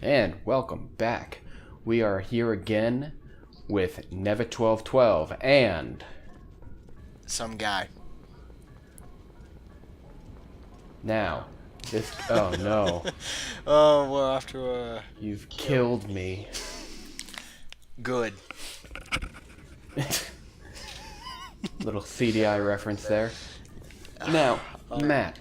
And welcome back. We are here again with Neva 1212 and Some guy. now this oh no. Oh, we're off to a You've killed me. good. Little CDI reference there. Now, Matt,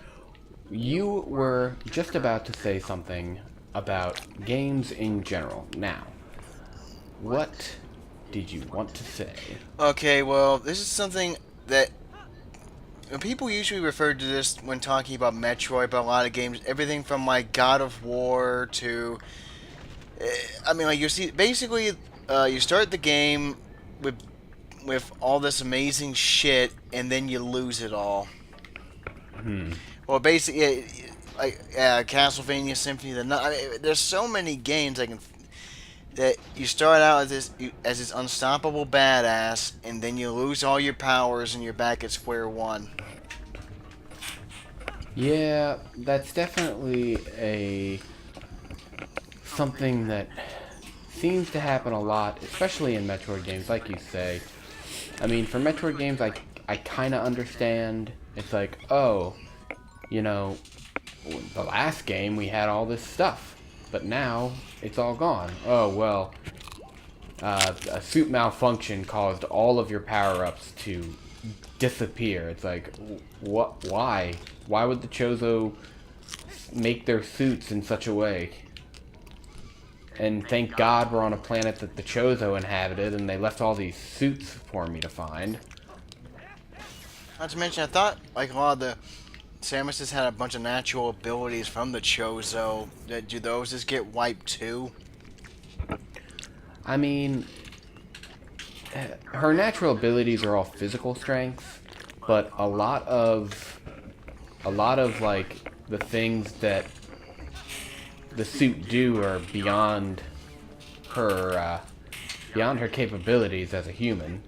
you were just about to say something about games in general. Now, what did you want to say? Okay, well, this is something that people usually refer to this when talking about Metroid, but a lot of games, everything from like God of War to, I mean, like you see, basically, you start the game with all this amazing shit, and then you lose it all. Well, basically, like Castlevania Symphony of the Night. I mean, there's so many games that you start out as this unstoppable badass, and then you lose all your powers, and you're back at square one. Yeah, that's definitely something that seems to happen a lot, especially in Metroid games, like you say. I mean, for Metroid games, I kind of understand. It's like, oh, you know, the last game we had all this stuff, but now it's all gone. Oh, well, a suit malfunction caused all of your power-ups to disappear. It's like, what? Why? Why would the Chozo make their suits in such a way? And thank God we're on a planet that the Chozo inhabited, and they left all these suits for me to find. Not to mention, I thought like a lot of the Samus had a bunch of natural abilities from the Chozo. Do those just get wiped too? I mean, her natural abilities are all physical strengths, but a lot of like the things that the suit do are beyond her capabilities as a human.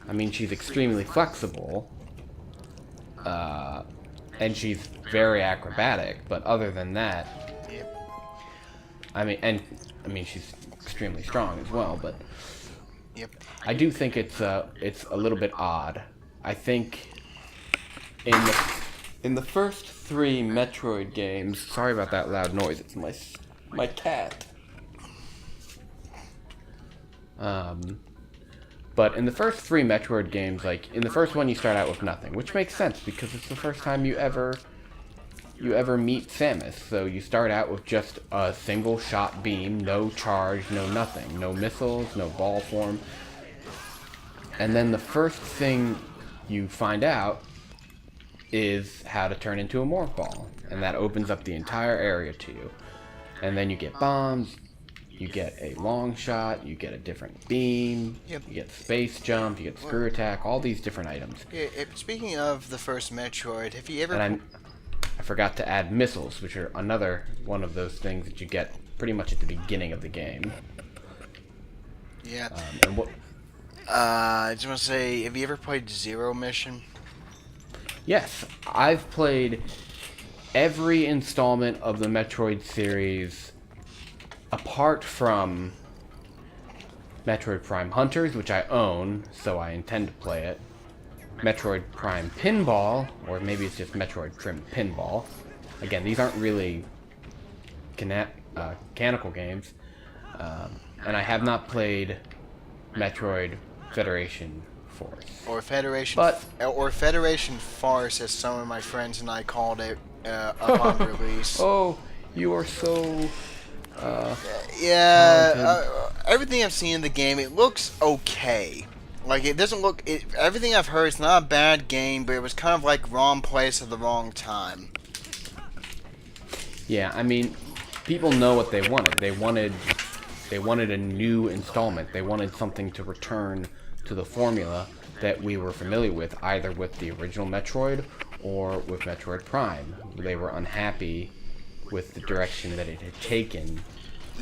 I mean, she's extremely flexible, and she's very acrobatic, but other than that, Yep. I mean, she's extremely strong as well, but Yep. I do think it's a little bit odd. I think in the first three Metroid games, sorry about that loud noise. It's my cat. But in the first three Metroid games, like in the first one, you start out with nothing, which makes sense because it's the first time you ever meet Samus. So you start out with just a single shot beam, no charge, no nothing, no missiles, no ball form. And then the first thing you find out is how to turn into a morph ball, and that opens up the entire area to you. And then you get bombs, you get a long shot, you get a different beam, Yep. you get space jump, you get screw attack, all these different items. Yeah, speaking of the first Metroid, have you ever? And I forgot to add missiles, which are another one of those things that you get pretty much at the beginning of the game. Yeah. And what? I just want to say, have you ever played Zero Mission? Yes, I've played every installment of the Metroid series apart from Metroid Prime Hunters, which I own, so I intend to play it. Metroid Prime Pinball, or maybe it's just Metroid Prime Pinball. Again, these aren't really canonical games. And I have not played Metroid Federation Force. Or Federation, But or Federation Farce, as some of my friends and I called it upon release. oh, you are so Yeah, talented. everything I've seen in the game, it looks okay. Like it doesn't look. Everything I've heard, it's not a bad game, but it was kind of like wrong place at the wrong time. Yeah, I mean, people know what they wanted. They wanted a new installment. They wanted something to return to the formula that we were familiar with, either with the original Metroid or with Metroid Prime. They were unhappy with the direction that it had taken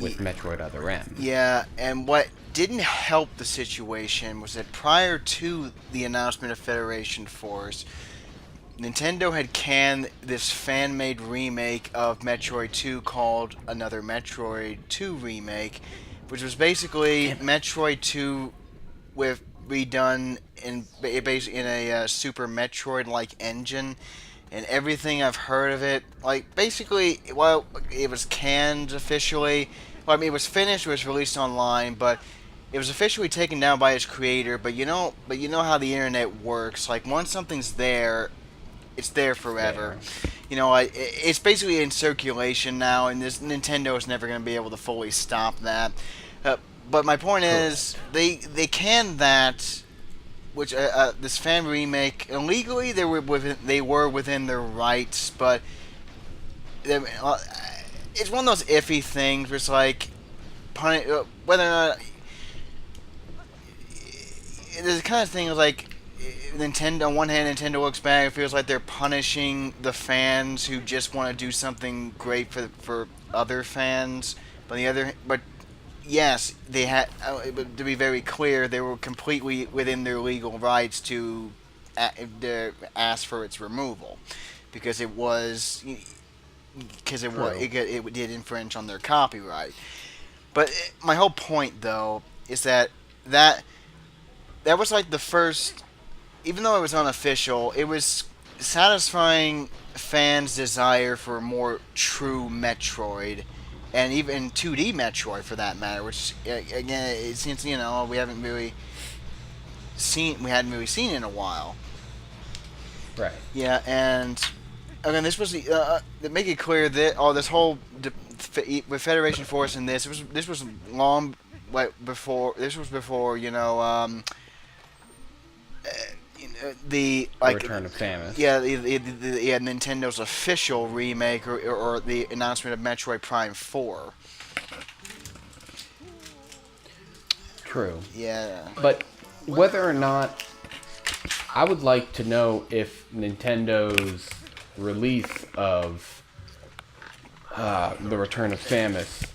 with Metroid Other M. Yeah, and what didn't help the situation was that prior to the announcement of Federation Force, Nintendo had canned this fan-made remake of Metroid 2 called Another Metroid 2 Remake, which was basically Damn it. Metroid 2 with redone in a Super Metroid-like engine, and everything I've heard of it, like basically, well, it was canned officially. Well, I mean, it was finished, it was released online, but it was officially taken down by its creator. But you know how the internet works. Like once something's there, it's there It's forever. there. You know, it's basically in circulation now, and this Nintendo is never going to be able to fully stop that. Uh, but my point is, Correct. they canned that, which this fan remake illegally they were within their rights, but it's one of those iffy things where it's like whether or not there's the kind of thing like Nintendo. On one hand, Nintendo looks back. It feels like they're punishing the fans who just want to do something great for other fans. But the other, but yes, they had. To be very clear, they were completely within their legal rights ask for its removal, because True. it did infringe on their copyright. But my whole point, though, is that that was like the first, even though it was unofficial, it was satisfying fans' desire for a more true Metroid, and even 2D Metroid for that matter. Which again, since we hadn't really seen in a while. Right. Yeah, and again, this was to make it clear that this whole with Federation Force and this was long before the The like Return of Samus. yeah yeah Nintendo's official remake or the announcement of Metroid Prime 4. True. Yeah. But whether or not, I would like to know if Nintendo's release of The Return of Samus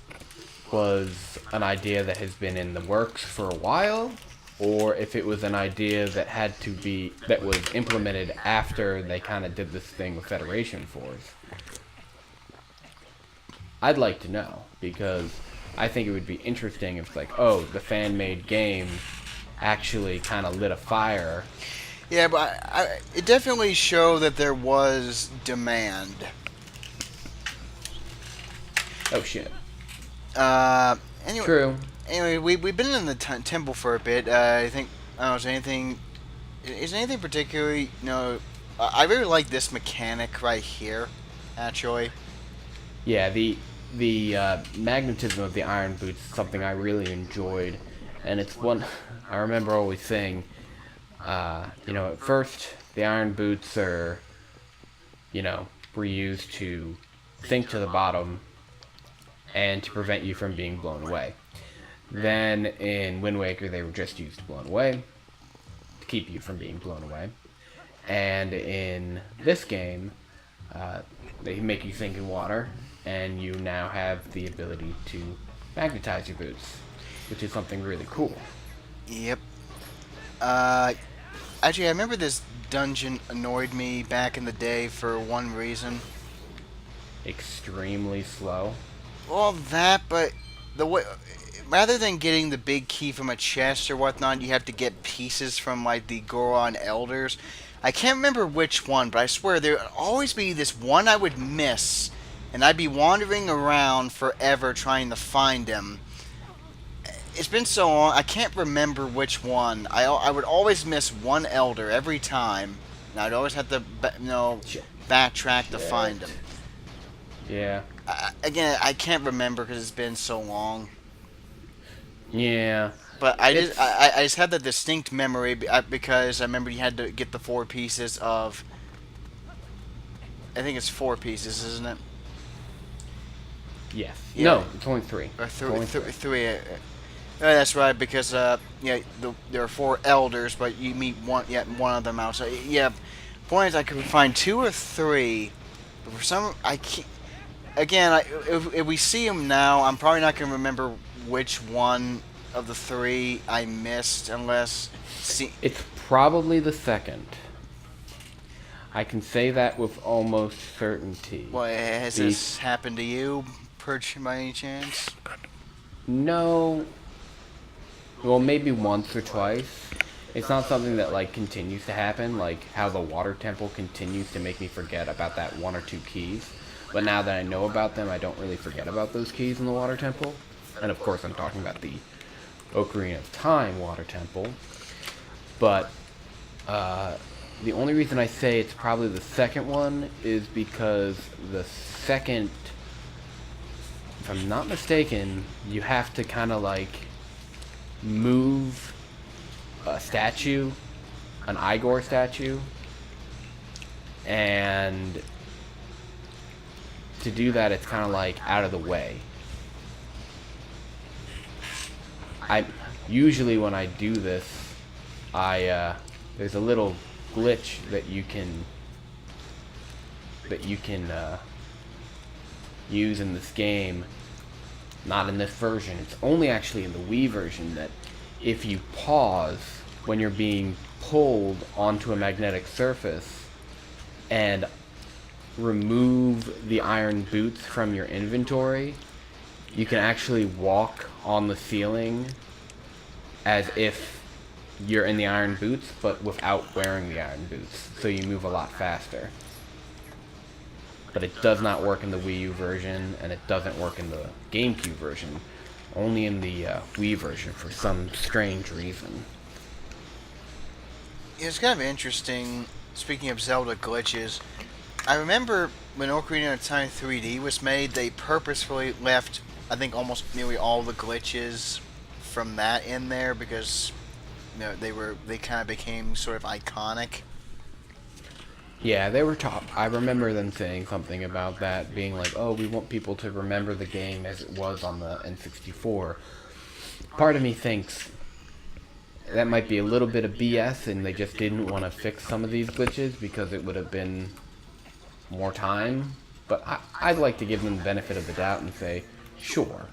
was an idea that has been in the works for a while, or if it was an idea that was implemented after they kind of did this thing with Federation Force. I'd like to know, because I think it would be interesting if it's like, oh, the fan-made game actually kind of lit a fire. Yeah, but it definitely showed that there was demand. Oh shit. Uh, anyway, True. we've been in the temple for a bit. I think I don't know. Is anything particularly? No, I really like this mechanic right here. Actually, Yeah, the magnetism of the iron boots is something I really enjoyed, and it's one I remember always saying. At first the iron boots were used to sink to the bottom and to prevent you from being blown away. Then in Wind Waker, they were just used to blown away, to keep you from being blown away. And in this game, they make you sink in water, and you now have the ability to magnetize your boots, which is something really cool. yep. Uh, Actually, I remember this dungeon annoyed me back in the day for one reason. Extremely slow. Well, that, but the way, rather than getting the big key from a chest or whatnot, you have to get pieces from like the Goron Elders. I can't remember which one, but I swear there would always be this one I would miss, and I'd be wandering around forever trying to find him. It's been so long, I can't remember which one. I would always miss one Elder every time, and I'd always have to Shit. backtrack to find him. Shit. Yeah. Again, I can't remember because it's been so long. Yeah. But It's I just had that distinct memory because I remember you had to get the four pieces of. I think it's four pieces, isn't it? yes. Yeah, No, it's only three. or It's only three. three. That's right, because there are four elders, but you meet one of them out. So yeah, point is I could find two or three, but for some I can't. Again, if we see them now, I'm probably not going to remember which one of the three I missed unless see. It's probably the second. I can say that with almost certainty. Well, has The this happened to you, by any chance? No, well, maybe once or twice. It's not something that like continues to happen, like how the water temple continues to make me forget about that one or two keys. But now that I know about them, I don't really forget about those keys in the water temple. And of course, I'm talking about the Ocarina of Time water temple. But the only reason I say it's probably the second one is because the second, if I'm not mistaken, you have to kind of like move a statue, an Igor statue, and to do that, it's kind of like out of the way. I usually when I do this, there's a little glitch that you can use in this game. Not in this version. It's only actually in the Wii version that if you pause when you're being pulled onto a magnetic surface and remove the iron boots from your inventory, you can actually walk on the ceiling as if you're in the iron boots, but without wearing the iron boots. So you move a lot faster. But it does not work in the Wii U version, and it doesn't work in the GameCube version. Only in the Wii version for some strange reason. It's kind of interesting, speaking of Zelda glitches, I remember when Ocarina of Time 3D was made, they purposefully left, I think, almost nearly all the glitches from that in there because, you know, they kind of became sort of iconic. Yeah, they were top. I remember them saying something about that, being like, oh, we want people to remember the game as it was on the N64. Part of me thinks that might be a little bit of BS, and they just didn't want to fix some of these glitches because it would have been more time. But I'd like to give them the benefit of the doubt and say, sure.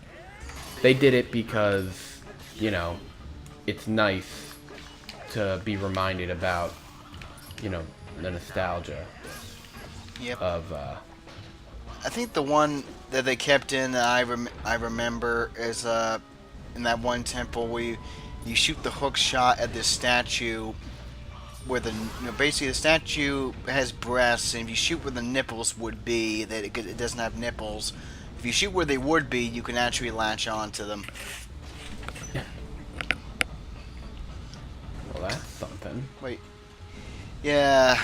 They did it because, you know, it's nice to be reminded about, you know, the nostalgia of I think the one that they kept in that I remember is in that one temple where you shoot the hook shot at this statue where basically the statue has breasts, and if you shoot where the nipples would be, that it doesn't have nipples. If you shoot where they would be, you can actually latch onto them. well, that's something. Wait. Yeah.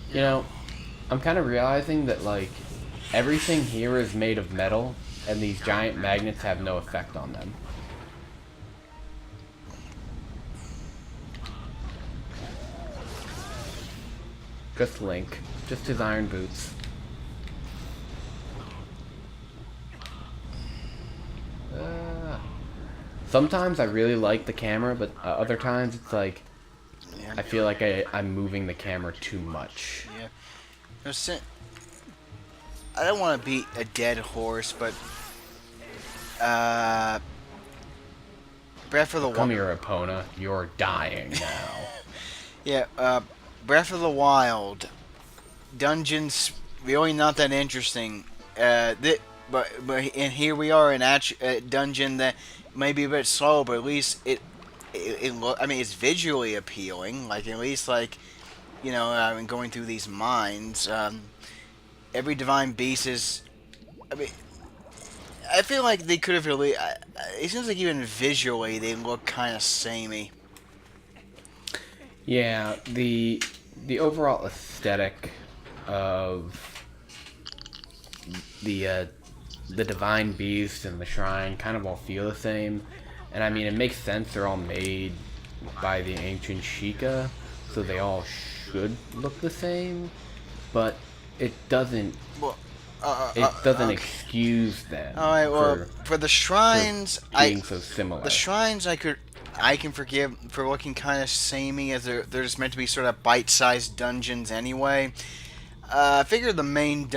You know, I'm kind of realizing that, like, everything here is made of metal, and these giant magnets have no effect on them. Just Link. Just his iron boots. Sometimes I really like the camera, but other times it's like, Yeah. I feel like I'm moving the camera too much. Yeah. I don't want to beat a dead horse, but Breath of the Come Wild. here, Epona. You're dying now. Yeah, Breath of the Wild dungeons really not that interesting. But and here we are in a dungeon that may be a bit slow, but at least I mean, it's visually appealing. Like at least you know, going through these mines. Every divine beast is. I mean, I feel like they could have really. It seems like even visually they look kind of samey. Yeah, the overall aesthetic of the divine beast and the shrine kind of all feel the same, and I mean it makes sense. They're all made by the ancient Sheikah, so they all should look the same, but it doesn't. Well, It doesn't okay. excuse them. All right. Well, for the shrines, being so similar. The shrines I can forgive for looking kind of samey, as they're just meant to be sort of bite-sized dungeons anyway. I figure the main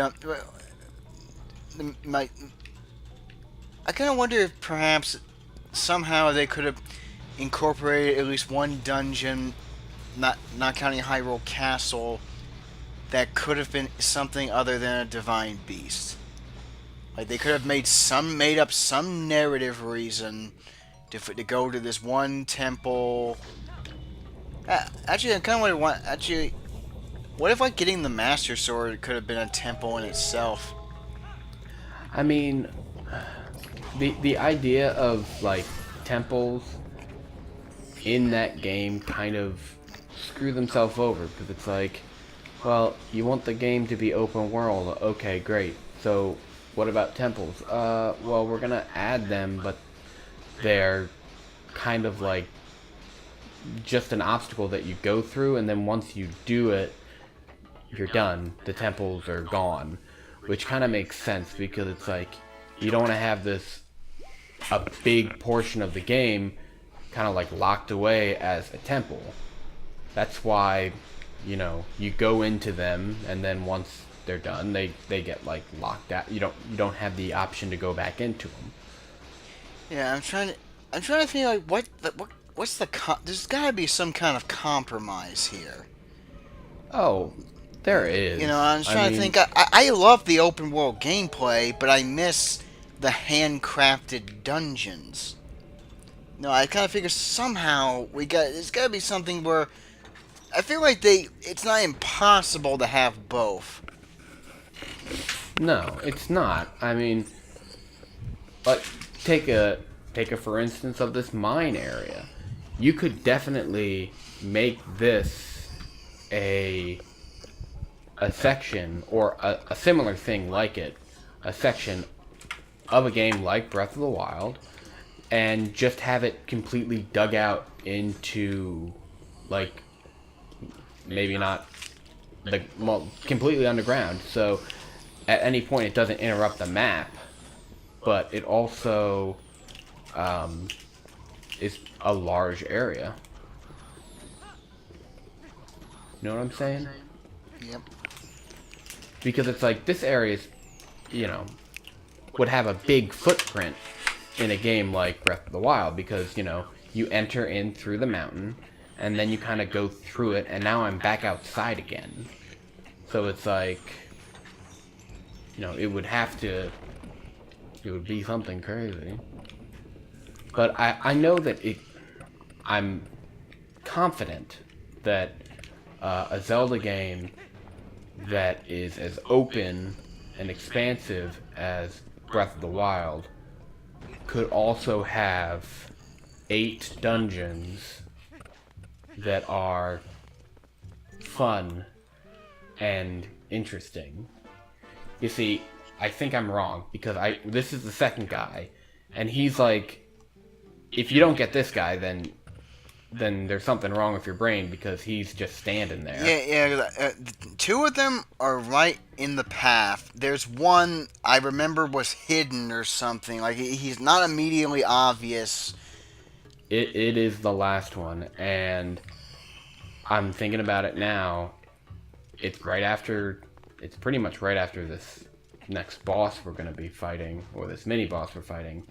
I kind of wonder if perhaps somehow they could have incorporated at least one dungeon, not counting Hyrule Castle, that could have been something other than a divine beast. Like they could have made up some narrative reason to go to this one temple. Actually, I kind of want. Actually, what if like getting the Master Sword could have been a temple in itself? I mean, the idea of like temples in that game kind of screw themselves over because it's like, well, you want the game to be open world, okay, great. So, what about temples? Well, we're gonna add them, but they're kind of like just an obstacle that you go through, and then once you do it, you're done. The temples are gone, which kind of makes sense because it's like you don't want to have this a big portion of the game kind of like locked away as a temple. That's why, you know, you go into them and then once they're done, they get like locked out. You don't have the option to go back into them. Yeah, I'm trying to think like what's the there's got to be some kind of compromise here. Oh, there is. You know, I'm trying to mean, think. I love the open world gameplay, but I miss the handcrafted dungeons. No, I kind of figure somehow there's got to be something where I feel like it's not impossible to have both. No, it's not. I mean, but take a for instance of this mine area. You could definitely make this a section or a similar thing like it, a section of a game like Breath of the Wild, and just have it completely dug out into like maybe not the completely underground. So at any point it doesn't interrupt the map, but it also is a large area. You know what I'm saying? Yep. Because it's like this area is, you know, would have a big footprint in a game like Breath of the Wild because, you know, you enter in through the mountain and then you kind of go through it and now I'm back outside again. So it's like, you know, it would be something crazy. But I know that I'm confident that a Zelda game that is as open and expansive as Breath of the Wild could also have 8 dungeons that are fun and interesting. You see, I think I'm wrong because this is the second guy, and he's like, if you don't get this guy, then there's something wrong with your brain because he's just standing there. Yeah. 2 of them are right in the path. There's one I remember was hidden or something. Like he's not immediately obvious. It is the last one, and I'm thinking about it now. It's pretty much right after this next boss we're going to be fighting, or this mini boss we're fighting.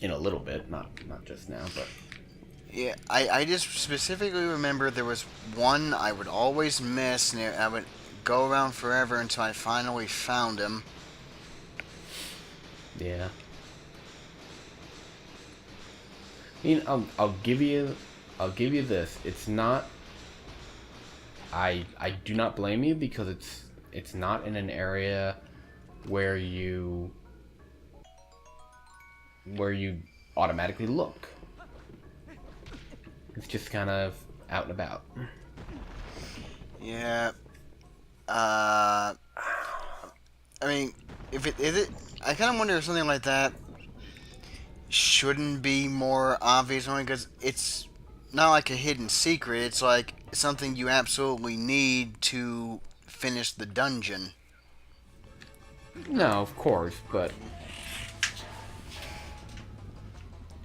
In a little bit, not just now, but Yeah, I just specifically remember there was one I would always miss, and I would go around forever until I finally found him. yeah. I mean, I'll give you this. It's not. I do not blame you because it's not in an area where you automatically look. It's just kind of out and about. Yeah. I mean, if it, I kind of wonder if something like that shouldn't be more obvious, only because it's not like a hidden secret. It's like something you absolutely need to finish the dungeon. No, of course, but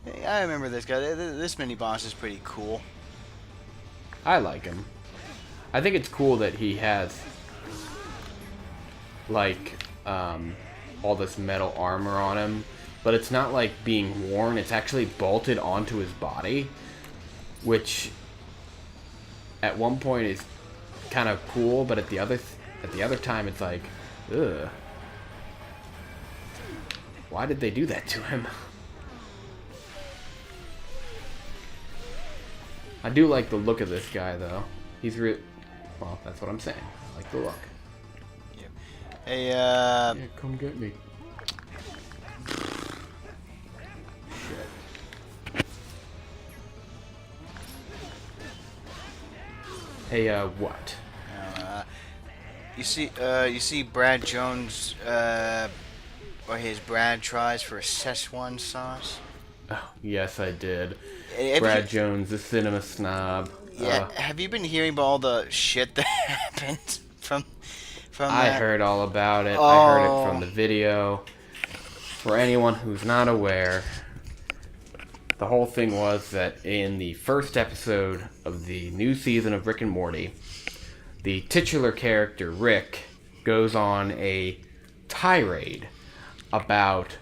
Hey, I remember this guy. This mini boss is pretty cool. I like him. I think it's cool that he has like all this metal armor on him, but it's not like being worn. It's actually bolted onto his body, which at one point is kind of cool, but at the other time it's like, ugh. Why did they do that to him? I do like the look of this guy, though. He's well, that's what I'm saying. I like the look. Yep. Hey, Yeah, come get me. Hey, what? You see Brad Jones, or his Brad tries for Szechuan sauce? Oh, yes, I did. Have Brad Jones, the cinema snob. Yeah, have you been hearing about all the shit that happened from I that? heard all about it. Oh. I heard it from the video. For anyone who's not aware, the whole thing was that in the first episode of the new season of Rick and Morty, the titular character, Rick, goes on a tirade about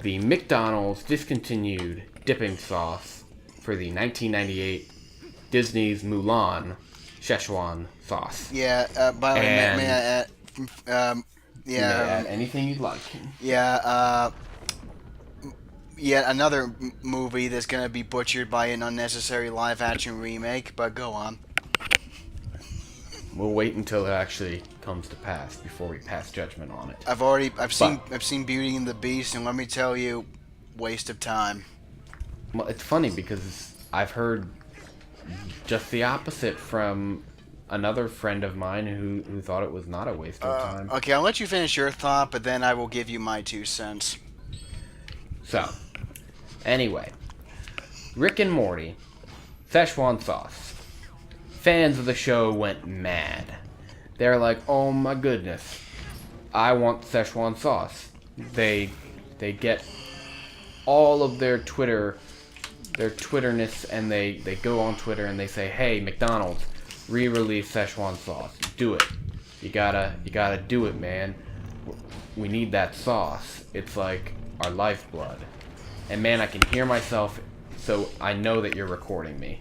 the McDonald's discontinued dipping sauce for the 1998 Disney's Mulan Szechuan sauce. Yeah, by the way, may I add, yeah. You may add anything you'd like. Yeah, yet another movie that's gonna be butchered by an unnecessary live-action remake, but go on. We'll wait until it actually comes to pass before we pass judgment on it. I've seen Beauty and the Beast, and let me tell you, waste of time. Well, it's funny because I've heard just the opposite from another friend of mine who thought it was not a waste of time. Okay, I'll let you finish your thought, but then I will give you my 2 cents. So, anyway, Rick and Morty, Szechuan sauce. Fans of the show went mad. They're like, oh my goodness, I want Szechuan sauce. They get all of their Twitterness, and they go on Twitter and they say, hey, McDonald's, re-release Szechuan sauce. Do it. You gotta do it, man. We need that sauce. It's like our lifeblood. And man, I can hear myself, so I know that you're recording me.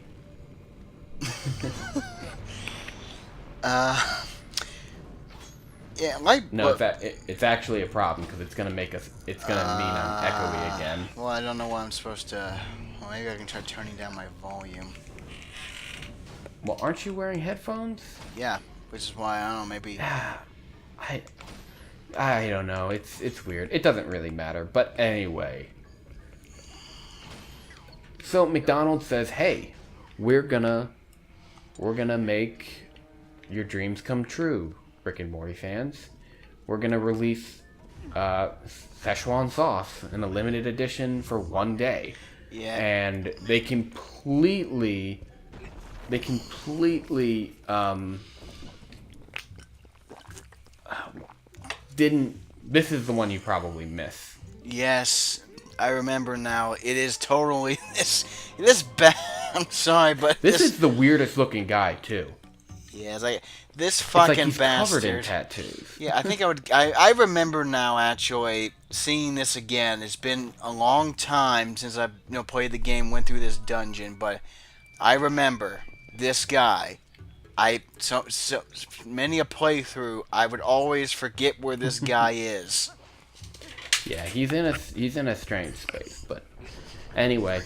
Yeah, like no, it's actually a problem because it's gonna mean I'm echoey again. Well, I don't know what I'm supposed to. Well, maybe I can try turning down my volume. Well, aren't you wearing headphones? Yeah, which is why I don't know. Maybe. I don't know. It's weird. It doesn't really matter. But anyway, so McDonald's says, "Hey, we're gonna make your dreams come true, Rick and Morty fans. We're gonna release Szechuan sauce in a limited edition for one day." Yeah. And they completely didn't. This is the one you probably miss. Yes, I remember now. It is totally this bad. I'm sorry, but this is the weirdest looking guy too. Yeah, it's like this fucking it's like he's bastard. covered in tattoos. Yeah, I think I remember now actually seeing this again. It's been a long time since I've played the game, went through this dungeon, but I remember this guy. So many a playthrough, I would always forget where this guy is. Yeah, he's in a strange space, but anyway,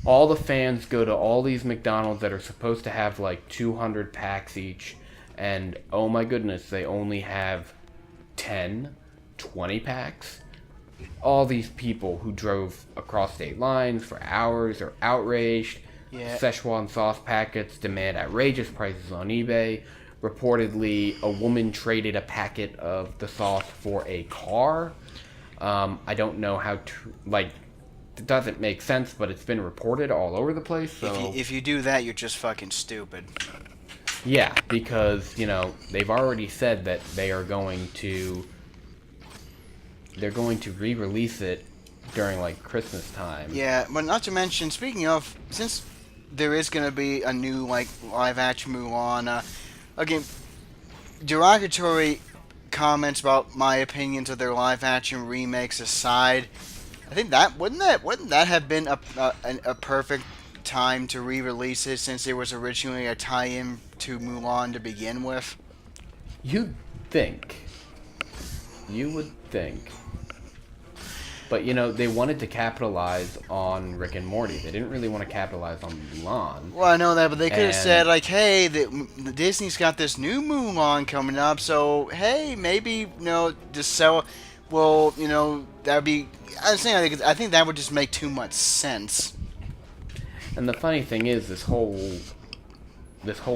all the fans go to all these McDonald's that are supposed to have like 200 packs each, and oh my goodness, they only have 10, 20 packs. All these people who drove across state lines for hours are outraged. Yeah. Szechuan sauce packets demand outrageous prices on eBay. Reportedly, a woman traded a packet of the sauce for a car. I don't know how to, it doesn't make sense, but it's been reported all over the place. So if you do that, you're just fucking stupid. Yeah, because, they've already said that they're going to re-release it during, Christmas time. Yeah, but not to mention, speaking of, since there is going to be a new, live-action Mulan, again, derogatory comments about my opinions of their live-action remakes aside, I think that wouldn't that have been a perfect time to re-release it since it was originally a tie-in to Mulan to begin with. You'd think. You would think. But, you know, they wanted to capitalize on Rick and Morty. They didn't really want to capitalize on Mulan. Well, I know that, but they could have said, And like, hey, the Disney's got this new Mulan coming up, so, hey, maybe, you know, just sell. Well, you know, that would be. I'm saying, I think that would just make too much sense. the funny thing is, this whole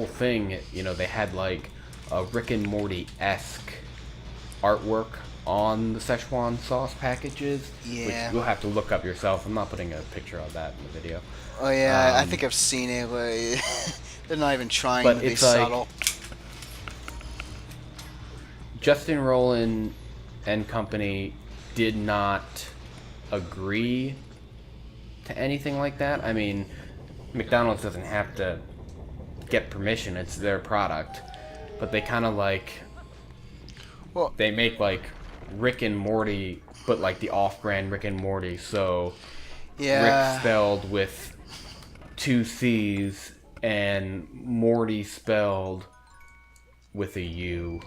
thing, you know, they had like a Rick and Morty-esque artwork on the Szechuan sauce packages, Yeah. which you'll have to look up yourself. I'm not putting a picture of that in the video. Oh, yeah, I think I've seen it. They're not even trying But to be it's like subtle. Justin Roiland and company did not agree to anything like that. I mean, McDonald's doesn't have to get permission, it's their product. But they kind of like, Well, they make like Rick and Morty, but like the off-brand Rick and Morty. So yeah. Rick spelled with 2 C's and Morty spelled with a U.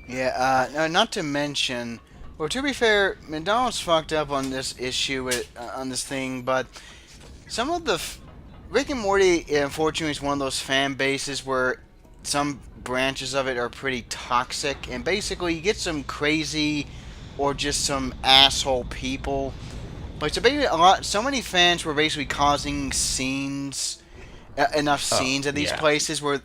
Yeah, no, not to mention, well, to be fair, McDonald's fucked up on this issue, on this thing, but some of the. Rick and Morty, unfortunately, is one of those fan bases where some branches of it are pretty toxic, and basically you get some crazy or just some asshole people. Like, so basically, so many fans were basically causing scenes, enough scenes at these places where.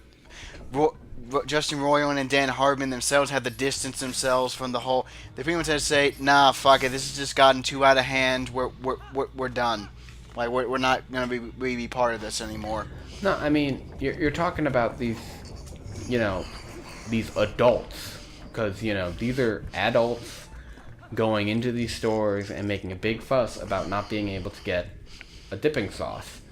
Justin Roiland and Dan Harmon themselves had to distance themselves from the whole. They pretty much had to say, "Nah, fuck it. This has just gotten too out of hand. We're done. Like we're not gonna be part of this anymore." No, I mean, you're talking about these, you know, these adults, because, you know, these are adults going into these stores and making a big fuss about not being able to get a dipping sauce.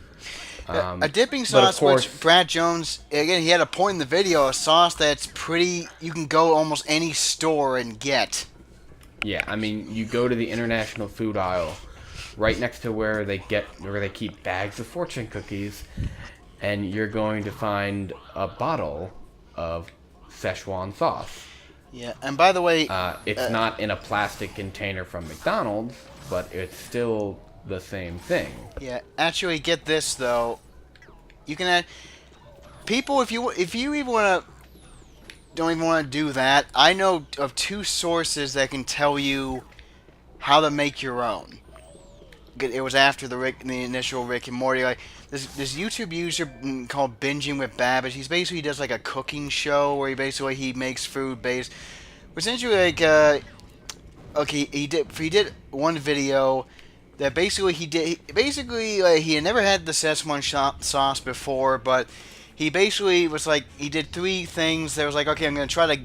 A dipping sauce, course, which Brad Jones, again, he had a point in the video, a sauce that's pretty, you can go almost any store and get. Yeah, I mean, you go to the international food aisle, right next to where they keep bags of fortune cookies, and you're going to find a bottle of Szechuan sauce. Yeah, and by the way, it's not in a plastic container from McDonald's, but it's still the same thing. Yeah, actually, get this though. You can add people if you even want to don't even want to do that. I know of 2 sources that can tell you how to make your own. It was after the initial Rick and Morty. Like this YouTube user called Binging with Babbage. He's basically does like a cooking show where he makes food based. Essentially like okay, he did one video that basically he had never had the Szechuan sauce before, but he basically was like, he did 3 things that was like, okay, I'm going to try to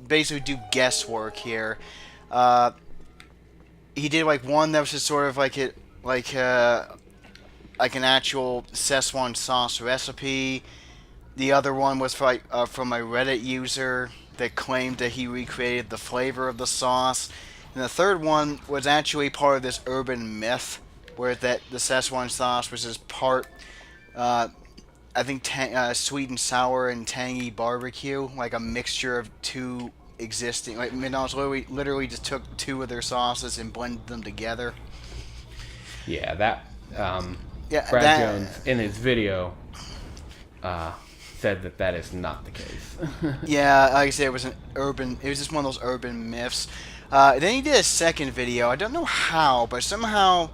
basically do guesswork here. He did like one that was just sort of like an actual Szechuan sauce recipe. The other one was from a Reddit user that claimed that he recreated the flavor of the sauce. And the third one was actually part of this urban myth, where the Szechuan sauce was just part, I think, sweet and sour and tangy barbecue, like a mixture of 2 existing. Like McDonald's literally just took 2 of their sauces and blended them together. Yeah, that. Yeah, Brad Jones in his video said that is not the case. Yeah, like I said, it was just one of those urban myths. Then he did a second video. I don't know how, but somehow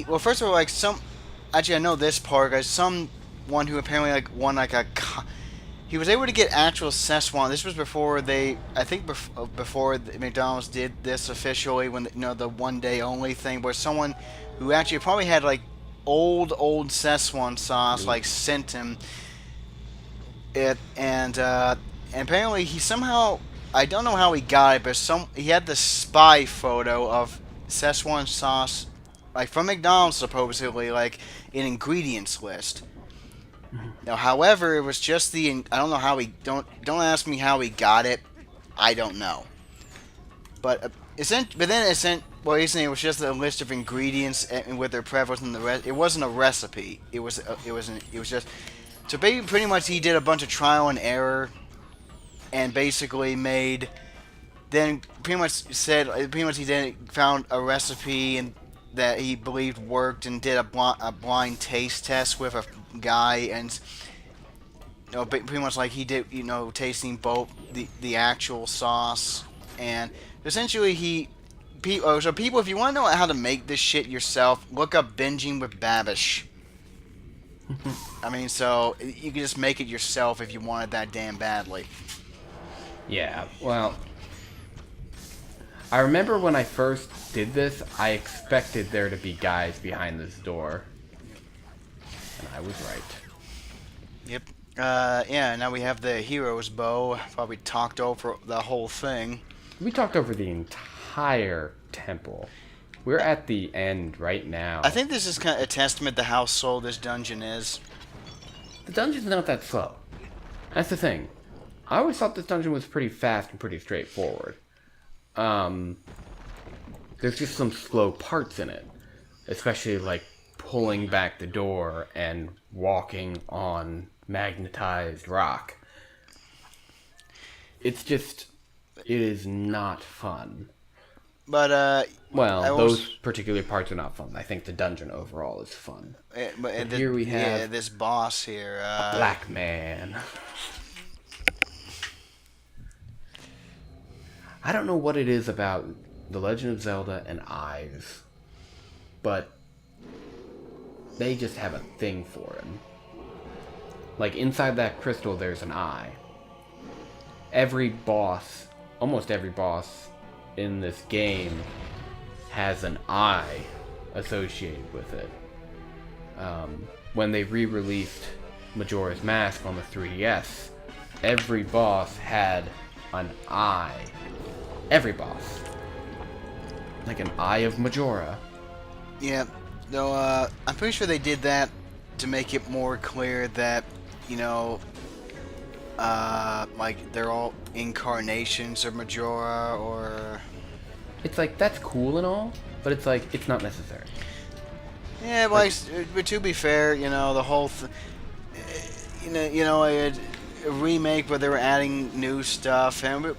well, first of all, actually I know this part, guys. Someone who apparently won he was able to get actual Szechuan. This was before before McDonald's did this officially, when the one day only thing, where someone who actually probably had old Szechuan sauce sent him it, and apparently he somehow, I don't know how he got it, but he had the spy photo of Szechuan sauce, from McDonald's supposedly, an ingredients list. Now, however, it was just I don't know how don't ask me how he got it. I don't know. But well, he's saying it was just a list of ingredients and with their prevalence and the rest. It wasn't a recipe. It was just. So pretty much he did a bunch of trial and error, and basically made. Then pretty much he then found a recipe and that he believed worked and did a blind taste test with a guy and pretty much like he did, tasting both the actual sauce and essentially so people, if you want to know how to make this shit yourself, look up binging with Babish. I mean, so you can just make it yourself if you want it that damn badly. Yeah, well, I remember when I first did this, I expected there to be guys behind this door. And I was right. Yep. Yeah, now we have the hero's bow. Probably talked over the whole thing. We talked over the entire temple. We're at the end right now. I think this is kind of a testament to how slow this dungeon is. The dungeon's not that slow. That's the thing. I always thought this dungeon was pretty fast and pretty straightforward. There's just some slow parts in it. Especially like pulling back the door and walking on magnetized rock. It is not fun. But, well, those particular parts are not fun. I think the dungeon overall is fun. But here we have this boss here. a black man. I don't know what it is about The Legend of Zelda and eyes, but they just have a thing for him. Like, inside that crystal, there's an eye. Almost every boss in this game has an eye associated with it. When they re-released Majora's Mask on the 3DS, every boss had an eye. Every boss. Like an eye of Majora. Yeah, though, I'm pretty sure they did that to make it more clear that, like, they're all incarnations of Majora, or... It's like, that's cool and all, but it's like, it's not necessary. Yeah, but to be fair, the whole... a remake where they were adding new stuff, but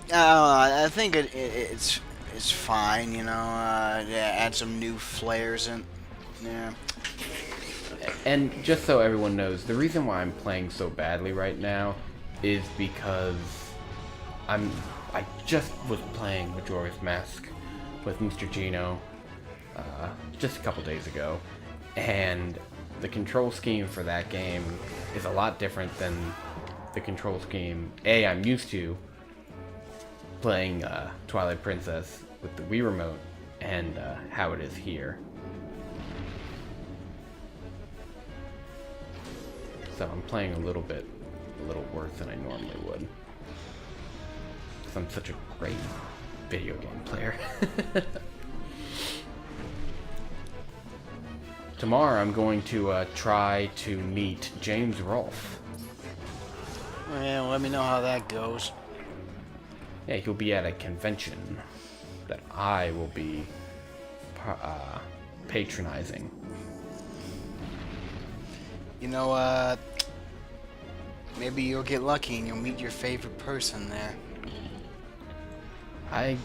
I don't know, I think it's fine, add some new flares and, yeah. And just so everyone knows, the reason why I'm playing so badly right now is because I just was playing Majora's Mask with Mr. Gino just a couple days ago, and the control scheme for that game is a lot different than the control scheme I'm used to playing Twilight Princess with the Wii Remote and how it is here. So I'm playing a little worse than I normally would. Because I'm such a great video game player. Tomorrow I'm going to try to meet James Rolfe. Well, let me know how that goes. Yeah, he'll be at a convention that I will be patronizing. Maybe you'll get lucky and you'll meet your favorite person there. I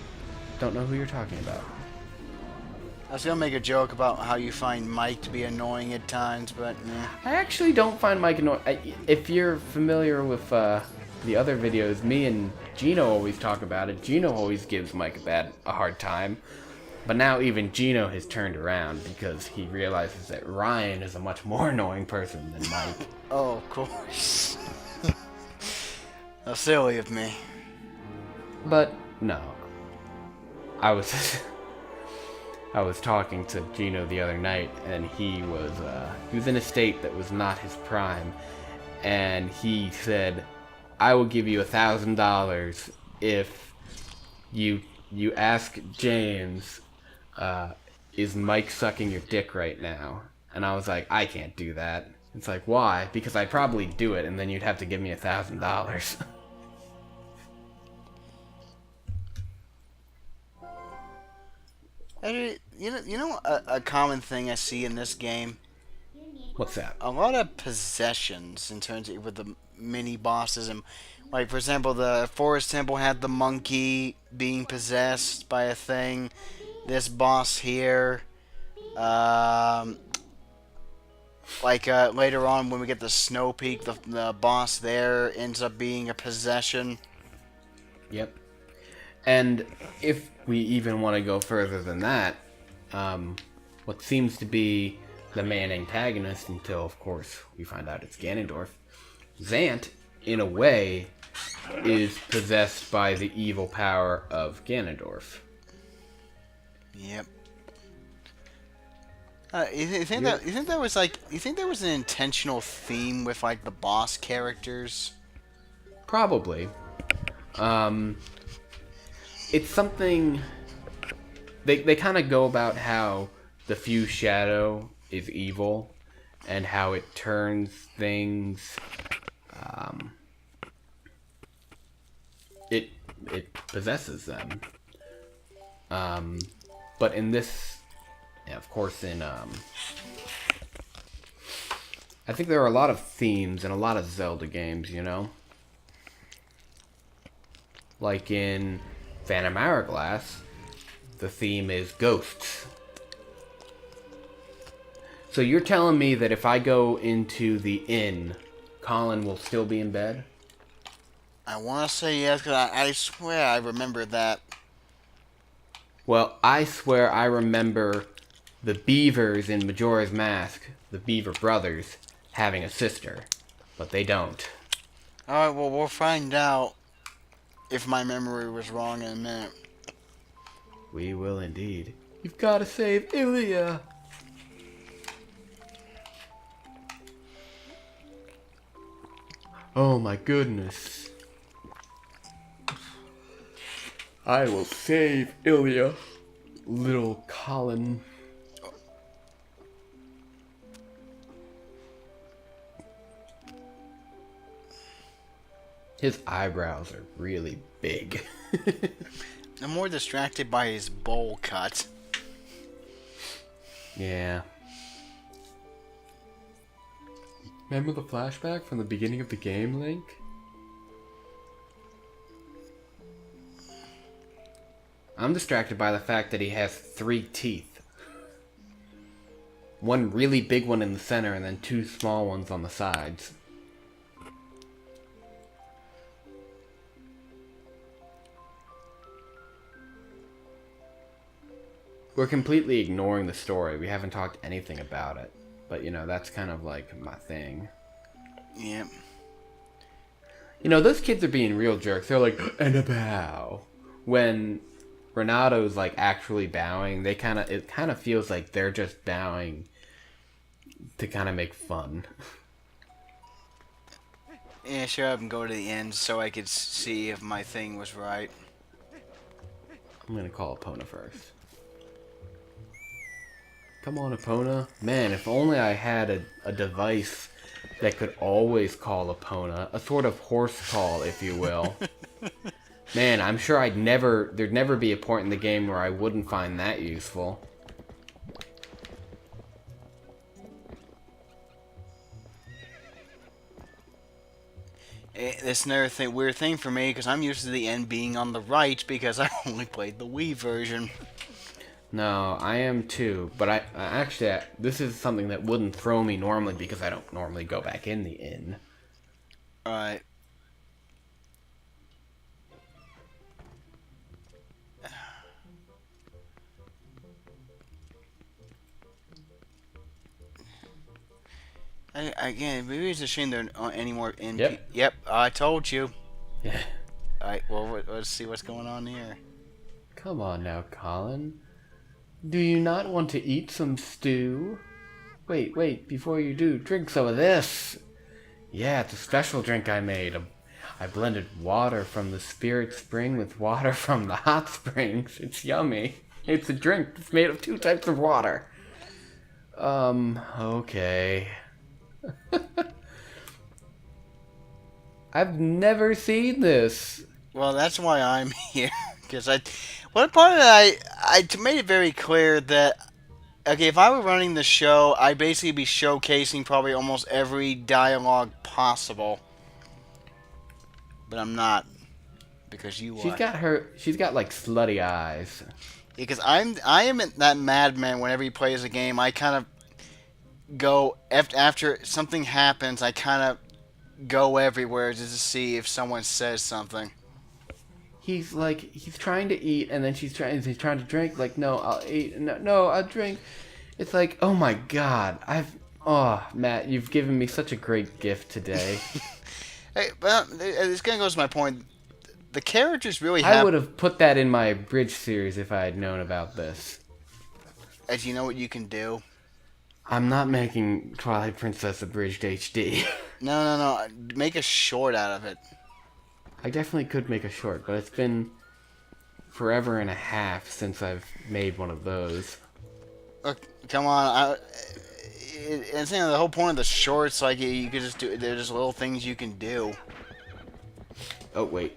don't know who you're talking about. I was gonna make a joke about how you find Mike to be annoying at times, but nah. I actually don't find Mike annoying. If you're familiar with the other videos, me and Gino always talk about it. Gino always gives Mike a hard time. But now even Gino has turned around because he realizes that Ryan is a much more annoying person than Mike. Oh, of course. How silly of me. But no. I was talking to Gino the other night, and he was in a state that was not his prime, and he said, "I will give you $1,000 if you ask James, is Mike sucking your dick right now?" And I was like, I can't do that. It's like, why? Because I'd probably do it, and then you'd have to give me $1,000. A common thing I see in this game, What's that? a lot of possessions in terms of with the mini bosses, and like for example, the Forest Temple had the monkey being possessed by a thing. This boss here, um, later on when we get the Snow Peak, the boss there ends up being a possession. Yep. And if we even want to go further than that, what seems to be the main antagonist until, of course, we find out it's Ganondorf, Zant, in a way, is possessed by the evil power of Ganondorf. Yep. You think there was an intentional theme with like the boss characters? Probably. It's something they kind of go about how the Fused Shadow is evil and how it turns things. It possesses them. But in this, of course, I think there are a lot of themes in a lot of Zelda games, you know? Like in Phantom Hourglass, the theme is ghosts. So you're telling me that if I go into the inn, Colin will still be in bed? I want to say yes, because I swear I remember that. Well, I swear I remember the beavers in Majora's Mask, the Beaver brothers, having a sister. But they don't. Alright, well, we'll find out if my memory was wrong in a minute. We will indeed. You've got to save Ilya! Oh my goodness. I will save Ilya, little Colin. His eyebrows are really big. I'm more distracted by his bowl cut. Yeah. Remember the flashback from the beginning of the game, Link? I'm distracted by the fact that he has 3 teeth. One really big one in the center and then 2 small ones on the sides. We're completely ignoring the story. We haven't talked anything about it. But, you know, that's kind of like my thing. Yep. You know, those kids are being real jerks. They're like, and a bow. When Renato's like actually bowing, it kind of feels like they're just bowing to kind of make fun. Yeah, sure, up and go to the end so I could see if my thing was right. I'm gonna call Epona first. Come on, Epona. Man, if only I had a device that could always call Epona. A sort of horse call, if you will. Man, I'm sure there'd never be a point in the game where I wouldn't find that useful. That's another weird thing for me, because I'm used to the end being on the right because I only played the Wii version. No, I am too, but actually, this is something that wouldn't throw me normally because I don't normally go back in the inn. Alright. Again, maybe it's a shame there aren't any more NPCs. Yep. Yep, I told you. Yeah. Alright, well, let's see what's going on here. Come on now, Colin. Do you not want to eat some stew? Wait, before you do, drink some of this. Yeah, it's a special drink I made. I blended water from the spirit spring with water from the hot springs. It's yummy. It's a drink that's made of 2 types of water. Okay. I've never seen this. Well, that's why I'm here. Because One part of it, I made it very clear that okay, if I were running the show, I'd basically be showcasing probably almost every dialogue possible, but I'm not because you are. She's got like slutty eyes. Because I am that madman whenever he plays a game. I kind of go after something happens. I kind of go everywhere just to see if someone says something. He's trying to eat, and then he's trying to drink. Like, no, I'll eat. No, no, I'll drink. It's like, oh my god, oh, Matt, you've given me such a great gift today. Hey, but this kind of goes to my point. The characters really I have. would have put that in my bridge series if I had known about this. As you know what you can do. I'm not making Twilight Princess abridged HD. No. Make a short out of it. I definitely could make a short, but it's been forever and a half since I've made one of those. Look, come on. And saying the whole point of the shorts, like you could just do. There's just little things you can do. Oh wait,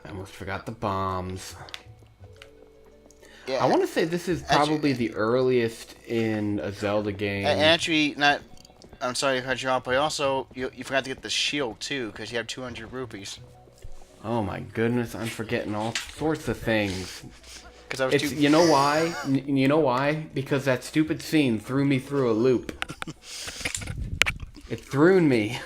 I almost forgot the bombs. Yeah. I want to say this is probably the earliest in a Zelda game. Actually, not. I'm sorry to cut you off, but also you forgot to get the shield too, because you have 200 rupees. Oh my goodness, I'm forgetting all sorts of things. Because I was You know why? You know why? Because that stupid scene threw me through a loop. It threw me.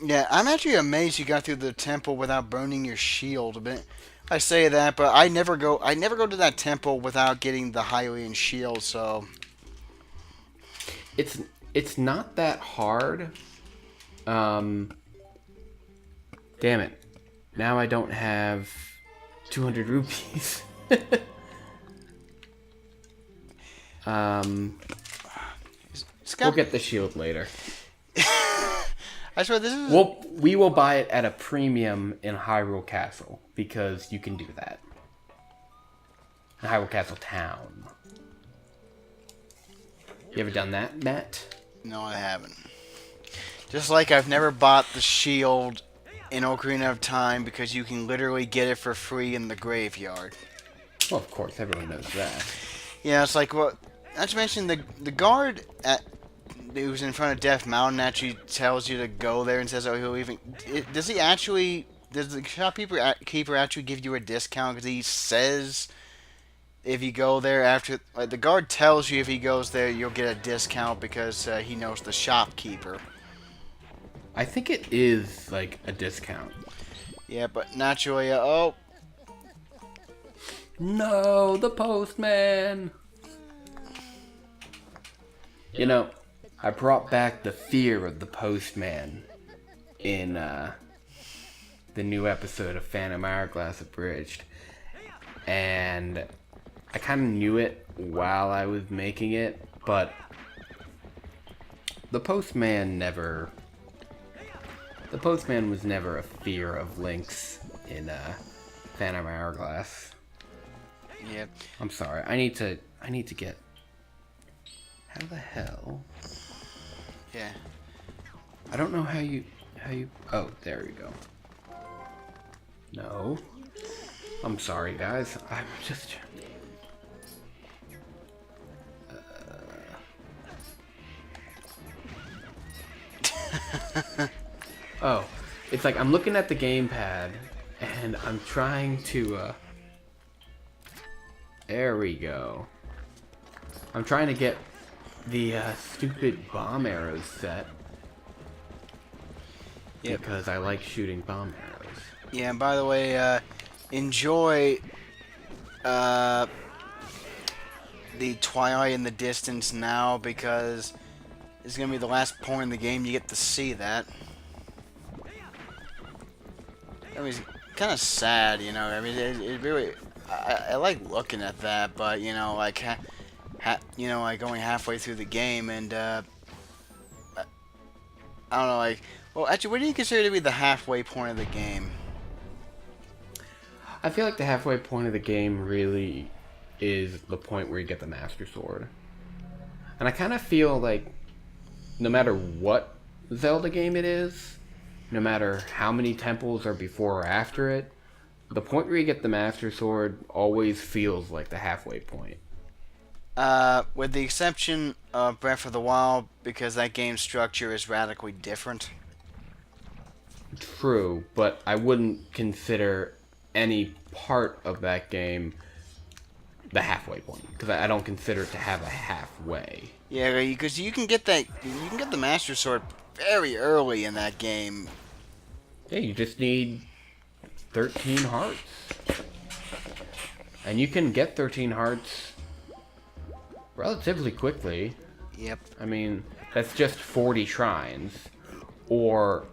Yeah, I'm actually amazed you got through the temple without burning your shield. But I say that, but I never go to that temple without getting the Hylian shield. So It's not that hard. Damn it. Now I don't have 200 rupees. We'll get the shield later. I swear this is. We will buy it at a premium in Hyrule Castle because you can do that. In Hyrule Castle Town. You ever done that, Matt? No, I haven't. Just like I've never bought the shield in Ocarina of Time because you can literally get it for free in the graveyard. Well, of course, everyone knows that. Yeah, it's like, well, not to mention the guard who's in front of Death Mountain actually tells you to go there and says, oh, he'll even... Does the shopkeeper actually give you a discount? Because he says if you go there after... Like, the guard tells you if he goes there, you'll get a discount because he knows the shopkeeper. I think it is, like, a discount. Yeah, but naturally, oh... No, the postman! You know, I brought back the fear of the postman in the new episode of Phantom Hourglass Abridged. And I kind of knew it while I was making it, but the postman was never a fear of Link's in Phantom Hourglass. Yeah. I'm sorry. I need to get... How the hell? Yeah. I don't know how you... Oh, there we go. No. I'm sorry, guys. I'm just... Oh. It's like I'm looking at the gamepad, and I'm trying to... There we go. I'm trying to get the stupid bomb arrows set. Yep. Because I like shooting bomb arrows. Yeah, and by the way, enjoy the Twilight in the distance now because it's going to be the last point in the game you get to see that. I mean, it's kind of sad, you know. I mean, it really... I like looking at that, but, you know, like... like going halfway through the game, and I don't know, like, well, actually, what do you consider to be the halfway point of the game? I feel like the halfway point of the game really is the point where you get the Master Sword, and I kind of feel like no matter what Zelda game it is, no matter how many temples are before or after it, the point where you get the Master Sword always feels like the halfway point. With the exception of Breath of the Wild, because that game structure is radically different. True, but I wouldn't consider any part of that game the halfway point because I don't consider it to have a halfway. Yeah, because you can get the Master Sword very early in that game. Yeah, you just need 13 hearts. And you can get 13 hearts relatively quickly. Yep. I mean, that's just 40 shrines. Or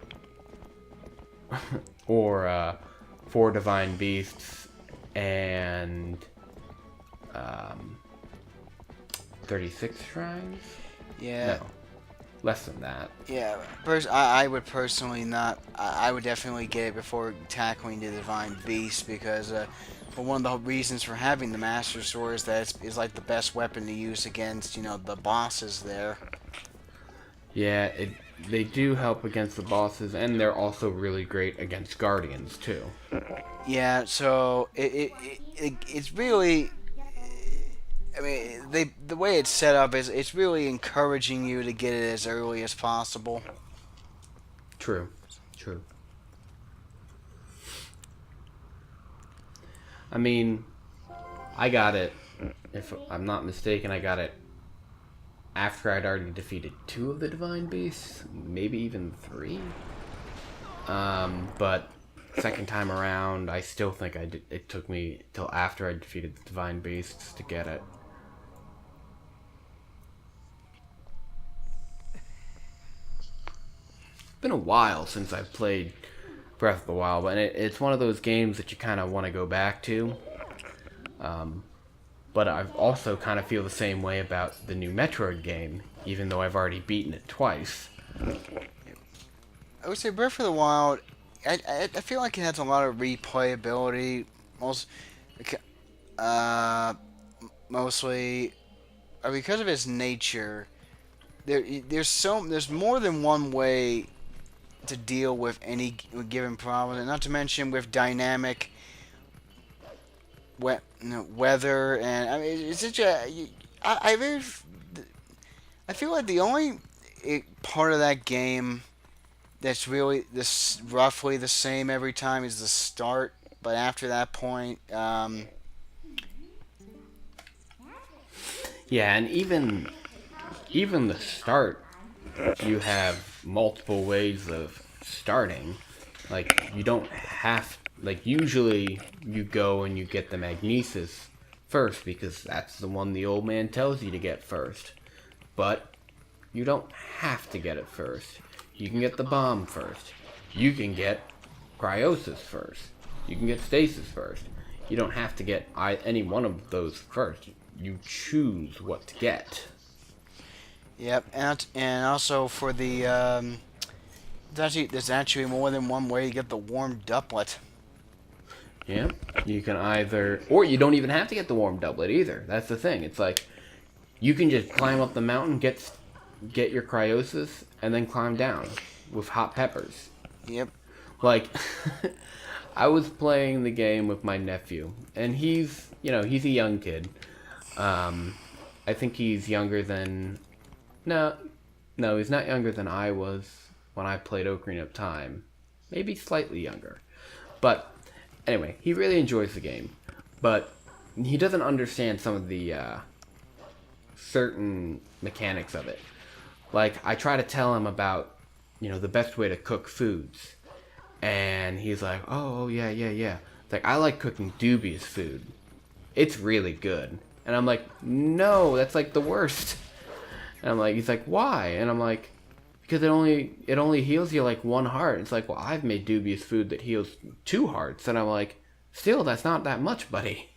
4 divine beasts and 36 shrines? Yeah. No. Less than that. Yeah, I would personally not. I would definitely get it before tackling the Divine Beast because well, one of the reasons for having the Master Sword is that it's like the best weapon to use against, the bosses there. Yeah, they do help against the bosses, and they're also really great against guardians too. Yeah, so it's really. I mean, the way it's set up is it's really encouraging you to get it as early as possible. True. True. I mean, I got it. If I'm not mistaken, I got it after I'd already defeated 2 of the Divine Beasts, maybe even 3. But second time around, I still think it took me till after I defeated the Divine Beasts to get it. It's been a while since I've played Breath of the Wild, and it's one of those games that you kind of want to go back to. But I also kind of feel the same way about the new Metroid game, even though I've already beaten it twice. I would say Breath of the Wild. I feel like it has a lot of replayability, mostly because of its nature. There's more than one way to deal with any given problem, and not to mention with dynamic weather, and I mean it's such a. I feel like the only part of that game that's really this roughly the same every time is the start, but after that point, Yeah, and even the start, you have multiple ways of starting. Like you don't have usually you go and you get the magnesis first because that's the one the old man tells you to get first. But you don't have to get it first. You can get the bomb first. You can get cryosis first. You can get stasis first. You don't have to get any one of those first. You choose what to get. yep, and also for the there's actually more than one way to get the warm doublet. Yeah, you can either, or you don't even have to get the warm doublet either. That's the thing. It's like you can just climb up the mountain, get your cryosis, and then climb down with hot peppers. Yep. Like, I was playing the game with my nephew, and he's a young kid. I think he's younger than, no, he's not younger than I was when I played Ocarina of Time. Maybe slightly younger. But, anyway, he really enjoys the game. But he doesn't understand some of the, certain mechanics of it. Like, I try to tell him about, the best way to cook foods. And he's like, oh, yeah. It's like, I like cooking dubious food. It's really good. And I'm like, no, that's like the worst. And I'm like, he's like, why? And I'm like, because it only heals you like 1 heart. It's like, well, I've made dubious food that heals 2 hearts. And I'm like, still, that's not that much, buddy.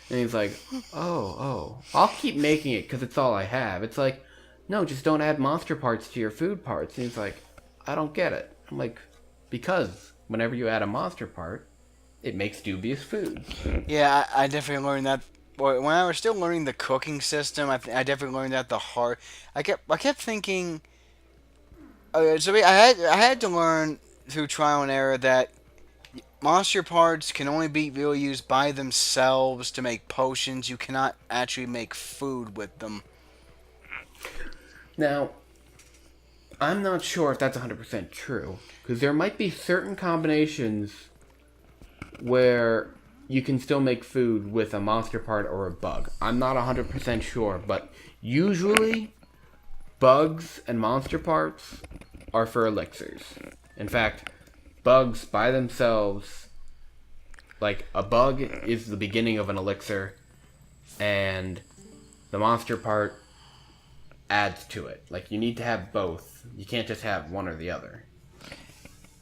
And he's like, oh, I'll keep making it because it's all I have. It's like, no, just don't add monster parts to your food parts. And he's like, I don't get it. I'm like, because whenever you add a monster part, it makes dubious food. Yeah, I definitely learned that. When I was still learning the cooking system, I definitely learned that the hard. I kept thinking. So I had to learn through trial and error that Monster parts can only be really used by themselves to make potions. You cannot actually make food with them. Now, I'm not sure if that's 100% true, because there might be certain combinations where you can still make food with a monster part or a bug. I'm not 100% sure, but usually bugs and monster parts are for elixirs. In fact, bugs by themselves, like a bug is the beginning of an elixir, and the monster part adds to it. Like, you need to have both. You can't just have one or the other.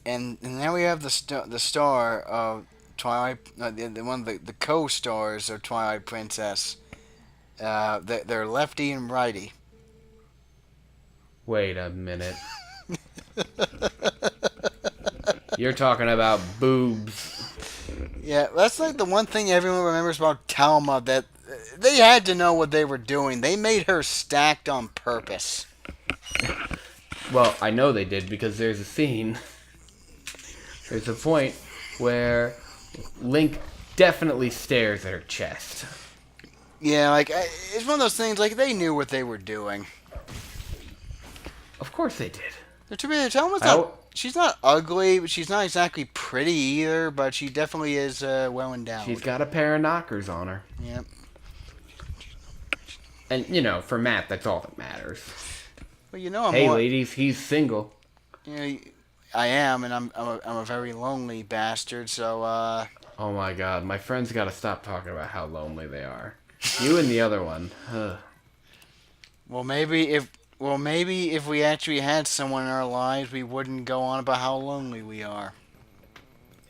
And now we have the star of Twilight, the one of the co-stars of Twilight Princess. They're lefty and righty. Wait a minute. You're talking about boobs. Yeah, that's like the one thing everyone remembers about Talma, that they had to know what they were doing. They made her stacked on purpose. Well, I know they did because there's a scene. There's a point where Link definitely stares at her chest. Yeah, like it's one of those things. Like they knew what they were doing. Of course they did. To be Talma's not. She's not ugly, but she's not exactly pretty either. But she definitely is well endowed. She's got a pair of knockers on her. Yep. And you know, for Matt, that's all that matters. Well, you know, hey, ladies, he's single. You know, I am, and I'm a very lonely bastard. So. Oh my God, my friends got to stop talking about how lonely they are. You and the other one. Ugh. Well, maybe if we actually had someone in our lives, we wouldn't go on about how lonely we are.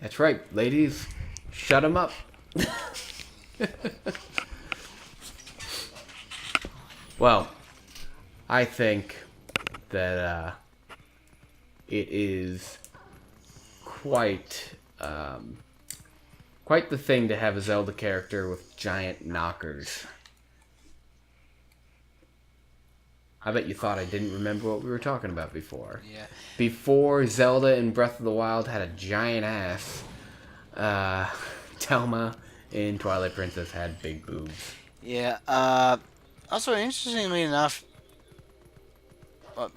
That's right, ladies. Shut them up. Well, I think that it is quite the thing to have a Zelda character with giant knockers. I bet you thought I didn't remember what we were talking about before. Yeah. Before Zelda in Breath of the Wild had a giant ass, Telma in Twilight Princess had big boobs. Yeah. Also, interestingly enough,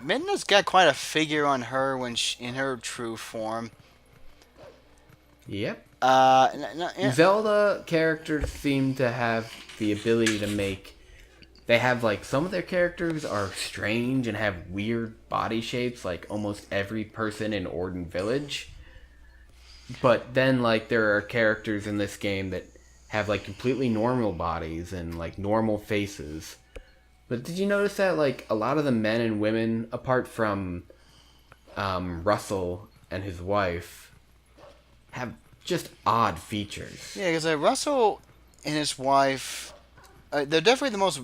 Midna's got quite a figure on her in her true form. Yep. Yeah. Zelda characters seem to have the ability to make... They have, like, some of their characters are strange and have weird body shapes, like almost every person in Orden Village. But then, like, there are characters in this game that have, like, completely normal bodies and, like, normal faces. But did you notice that, like, a lot of the men and women, apart from Russell and his wife, have just odd features? Yeah, because Russell and his wife... they're definitely the most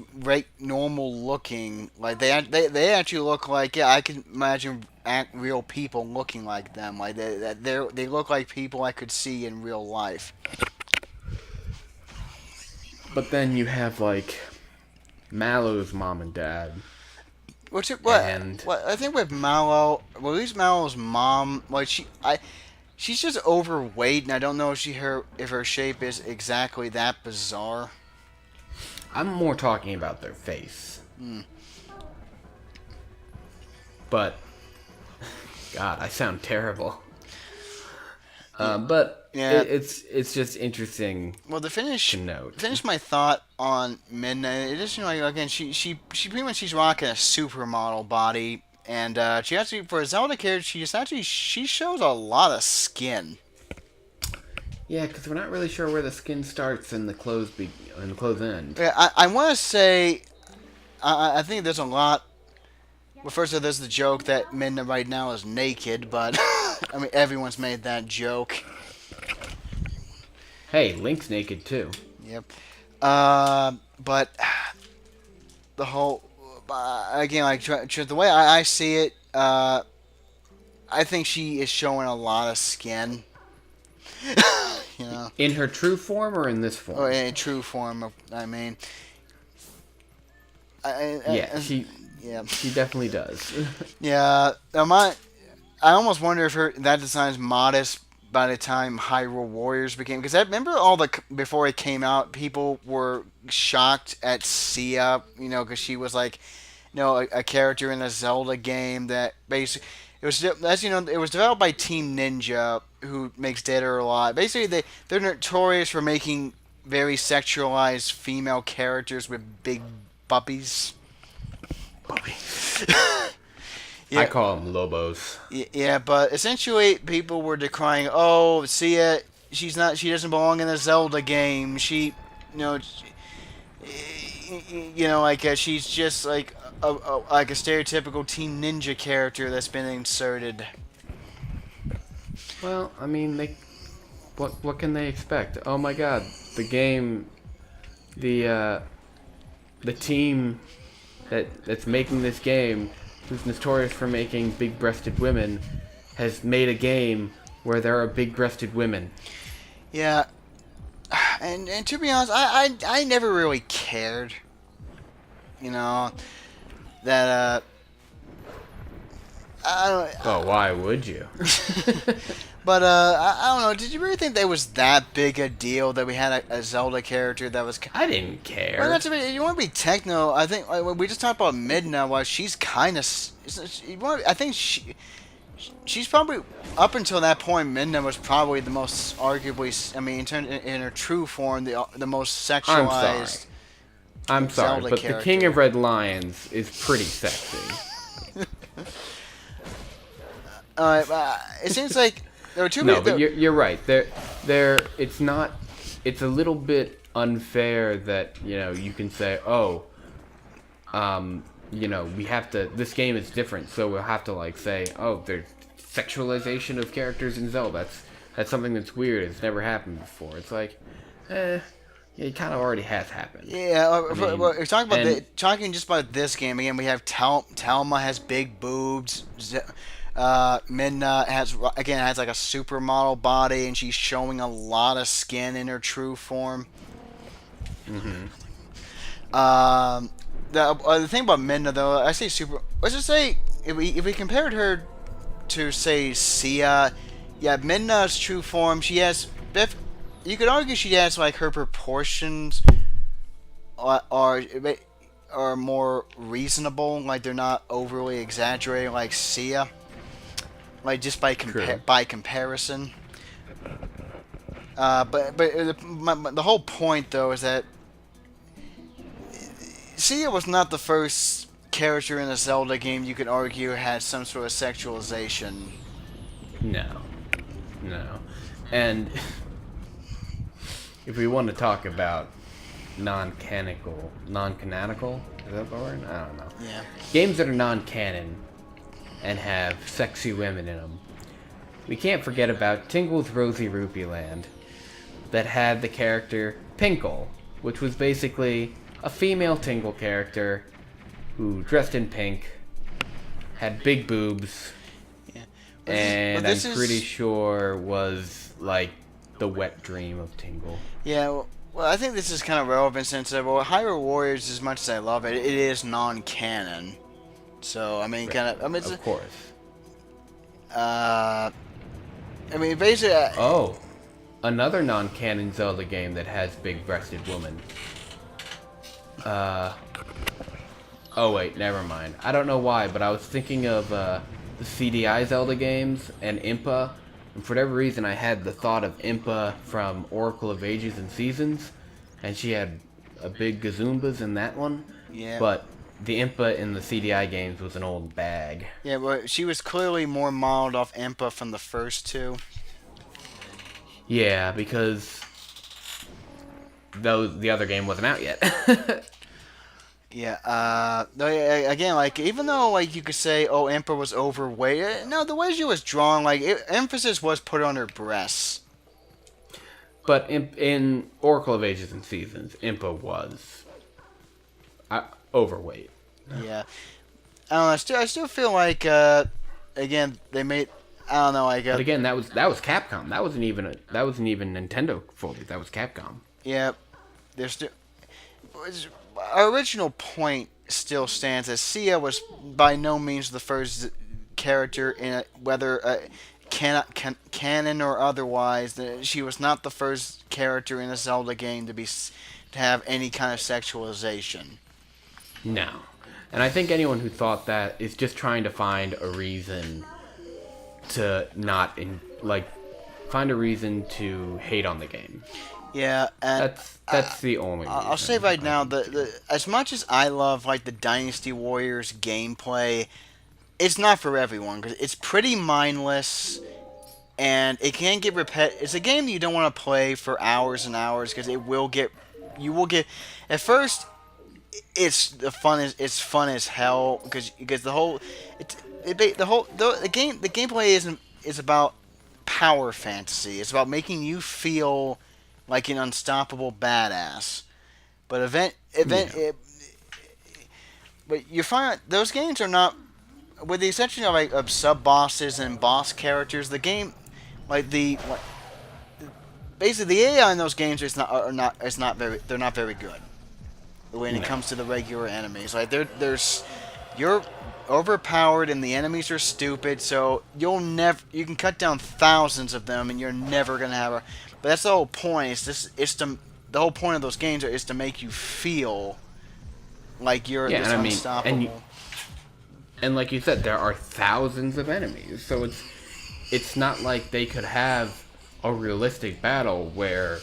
normal looking. Like they actually look like, yeah, I can imagine real people looking like them. Like they look like people I could see in real life. But then you have like Mallow's mom and dad. I think with Mallow, well, at least Mallow's mom, like she's just overweight, and I don't know if her shape is exactly that bizarre. I'm more talking about their face. But, God, I sound terrible. But yeah. It's just interesting. Well, to finish my thought on Midna, it is, you know, like, again, she pretty much, she's rocking a supermodel body, and she actually, for a Zelda character, she shows a lot of skin. Yeah, because we're not really sure where the skin starts and the clothes end. Yeah, I want to say, I think there's a lot. Well, first of all, there's the joke that Midna right now is naked, but I mean, everyone's made that joke. Hey, Link's naked too. Yep. But the whole, again, like the way I see it, I think she is showing a lot of skin. You know. In her true form or in this form? Oh, in true form, I mean. She definitely does. Yeah, I almost wonder if that design's modest by the time Hyrule Warriors became, because I remember all the before it came out, people were shocked at Sia, because she was like, a character in a Zelda game that basically it was, as you know, it was developed by Team Ninja, who makes Dead or Alive. Basically, they're notorious for making very sexualized female characters with big puppies. Yeah. I call them Lobos. Yeah, but essentially people were decrying, oh, Sia, she doesn't belong in a Zelda game. She, she's just like like a stereotypical Team Ninja character that's been inserted. Well, I mean, what can they expect? Oh my God, the game, the team that's making this game, who's notorious for making big-breasted women, has made a game where there are big-breasted women. Yeah, and to be honest, I never really cared. That I don't. Oh, why would you? But I don't know. Did you really think that was that big a deal that we had a Zelda character that was? I didn't care. Well, you want to be techno? I think we just talked about Midna. Well, she's kind of. I think she's probably up until that point. Midna was probably the most arguably. I mean, in her true form, the most sexualized. I'm sorry, Zelda but character. The King of Red Lions is pretty sexy. It seems like there were two. No, but you're right. It's not. It's a little bit unfair that you can say, oh, we have to. This game is different, so we'll have to say, oh, there's sexualization of characters in Zelda. That's something that's weird. It's never happened before. It's like, it kind of already has happened. Yeah, we're talking just about this game again. We have Talma has big boobs. Midna has like a supermodel body, and she's showing a lot of skin in her true form. Mm-hmm. The thing about Midna, though, I say super. Let's just say if we compared her to say Sia, yeah, Midna's true form, she has. You could argue she has like her proportions are more reasonable, like they're not overly exaggerated like Sia. Like just by comparison. But the whole point though is that Sia was not the first character in a Zelda game you could argue had some sort of sexualization. No. And if we want to talk about non-canonical, is that the word? I don't know. Yeah. Games that are non-canon and have sexy women in them. We can't forget about Tingle's Rosy Rupee Land, that had the character Pinkle, which was basically a female Tingle character who dressed in pink, had big boobs, and I'm pretty sure was like the wet dream of Tingle. Yeah, well, I think this is kind of relevant since Hyrule Warriors, as much as I love it, it is non-canon. So I mean, right. Of course. I mean, basically. Another non-canon Zelda game that has big-breasted women. Oh wait, never mind. I don't know why, but I was thinking of the CDI Zelda games and Impa, and for whatever reason I had the thought of Impa from Oracle of Ages and Seasons, and she had a big gazoombas in that one. Yeah. But the Impa in the CDI games was an old bag. Yeah, but she was clearly more modeled off Impa from the first two. Yeah, because the other game wasn't out yet. Yeah, again, like, even though, like, you could say, oh, Impa was overweight, no, the way she was drawn, like, emphasis was put on her breasts. But in Oracle of Ages and Seasons, Impa was overweight. Yeah. I don't know, I still feel like, again, they made, I don't know, like... But again, that was Capcom. That wasn't even Nintendo fully. That was Capcom. Yeah. There's still... Our original point still stands, as Sia was by no means the first character in canon or otherwise, she was not the first character in a Zelda game to have any kind of sexualization. No. And I think anyone who thought that is just trying to find a reason to not find a reason to hate on the game. Yeah, and That's the only reason. I'll say right now, as much as I love like the Dynasty Warriors gameplay, it's not for everyone because it's pretty mindless and it can get It's a game that you don't want to play for hours and hours because you will get. At first, it's fun as hell because the gameplay is about power fantasy. It's about making you feel like an unstoppable badass. But but you find those games are not, with the exception of of sub bosses and boss characters. The game, basically the AI in those games is not very good when it comes to the regular enemies. Like you're overpowered and the enemies are stupid, so you can cut down thousands of them and you're never gonna have a. But that's the whole point. The whole point of those games is to make you feel like you're unstoppable. And like you said, there are thousands of enemies, so it's not like they could have a realistic battle where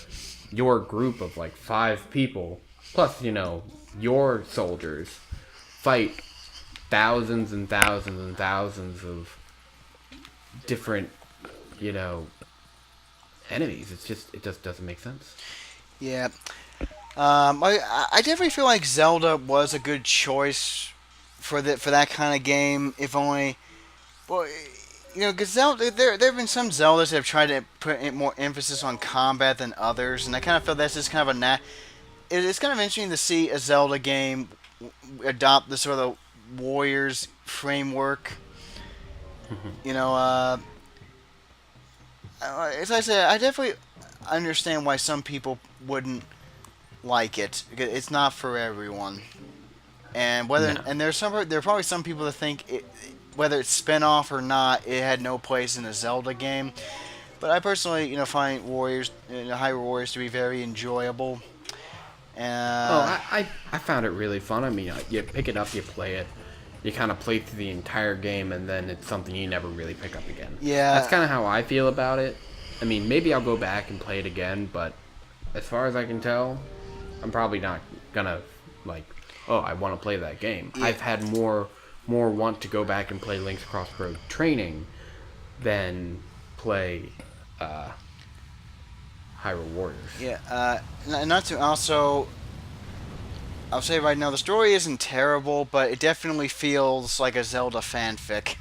your group of like 5 people plus your soldiers fight thousands and thousands and thousands of different enemies. It just doesn't make sense. Yeah. I definitely feel like Zelda was a good choice for that kind of game. If only, well, because Zelda, there have been some Zeldas that have tried to put more emphasis on combat than others, and I kind of feel that's just kind of it's kind of interesting to see a Zelda game adopt the sort of Warriors framework. As I said, I definitely understand why some people wouldn't like it because it's not for everyone. And there are probably some people that think whether it's spin-off or not, it had no place in a Zelda game. But I personally, find Hyrule Warriors to be very enjoyable. I found it really fun. I mean, you pick it up, you play it, you kind of play through the entire game, and then it's something you never really pick up again. Yeah, that's kind of how I feel about it. I mean, maybe I'll go back and play it again, but as far as I can tell, I'm probably not gonna I want to play that game. Yeah. I've had more want to go back and play Link's Crossroad Training than play Hyrule Warriors. Yeah, not to also. I'll say right now, the story isn't terrible, but it definitely feels like a Zelda fanfic.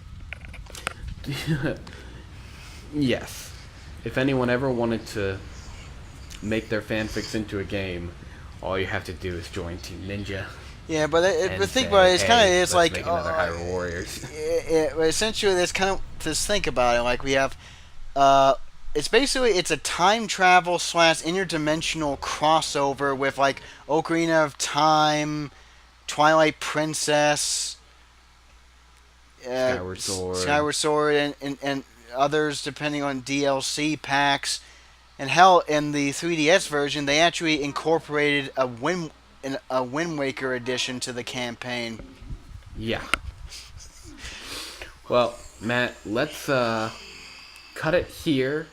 Yes. If anyone ever wanted to make their fanfics into a game, all you have to do is join Team Ninja. Yeah, but think about it. It's like make another Hyrule Warriors. Essentially, there's kind of just think about it. Like we have, it's a time travel / interdimensional crossover with like Ocarina of Time, Twilight Princess, Skyward Sword, and others depending on DLC packs. And hell, in the 3DS version, they actually incorporated a Wind Waker edition to the campaign. Yeah. Well, Matt, let's cut it here.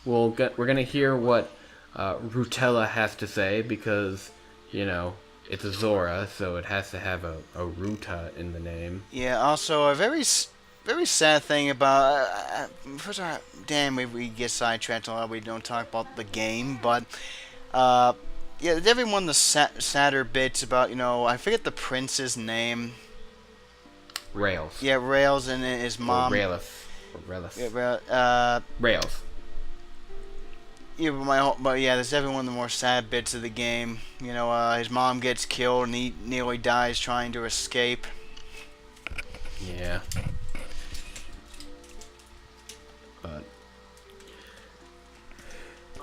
We're gonna hear what Rutella has to say because it's a Zora, so it has to have a Ruta in the name. Yeah. Also, a very sad thing about first of all, damn, we get sidetracked a lot. We don't talk about the game, but yeah, definitely one of the sadder bits about I forget the prince's name. Rails. Yeah, Rails and his mom. Rails. Yeah, Rails. Yeah, but yeah, that's definitely one of the more sad bits of the game. His mom gets killed and he nearly dies trying to escape. Yeah.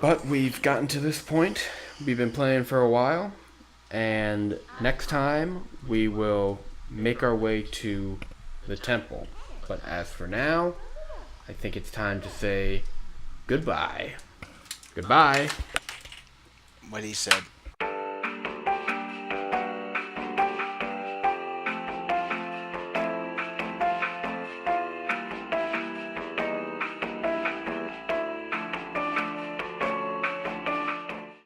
But we've gotten to this point. We've been playing for a while, and next time we will make our way to the temple. But as for now, I think it's time to say goodbye. Goodbye. What he said.